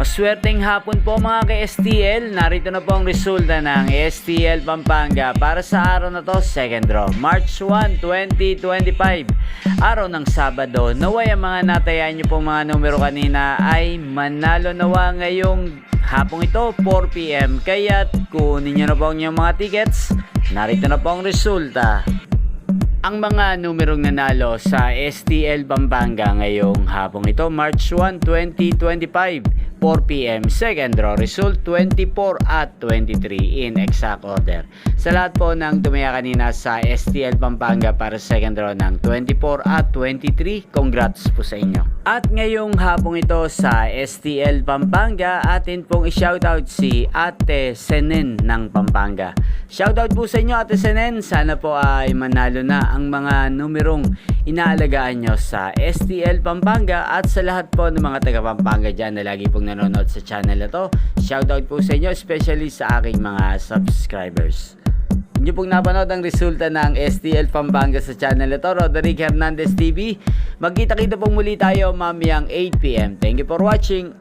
Maswerteng hapon po mga ka-STL. Narito na po ang resulta ng STL Pampanga para sa araw na to, second draw, March 1, 2025. Araw ng Sabado. Naway ang mga natayaan nyo pong mga numero kanina ay manalo nawa ngayong hapong ito, 4 PM. Kaya't kunin nyo na po ang inyong mga tickets. Narito na po ang resulta. Ang mga numerong nanalo sa STL Pampanga ngayong hapong ito, March 1, 2025, 4 PM, second draw, result 24 at 23 in exact order. Sa lahat po ng tumaya kanina sa STL Pampanga para second draw ng 24 at 23, congrats po sa inyo. At ngayong hapong ito sa STL Pampanga, atin pong i-shoutout si Ate Senen ng Pampanga. Shoutout po sa inyo Ate Senen, sana po ay manalo na ang mga numerong inaalagaan nyo sa STL Pampanga at sa lahat po ng mga taga Pampanga dyan na lagi pong nanonood sa channel na to. Shoutout po sa inyo, especially sa aking mga subscribers. Hindi pong napanood ang resulta ng STL Pampanga sa channel na to, Roderick Hernandez TV. Magkita-kita pong muli tayo mamayang 8 PM. Thank you for watching.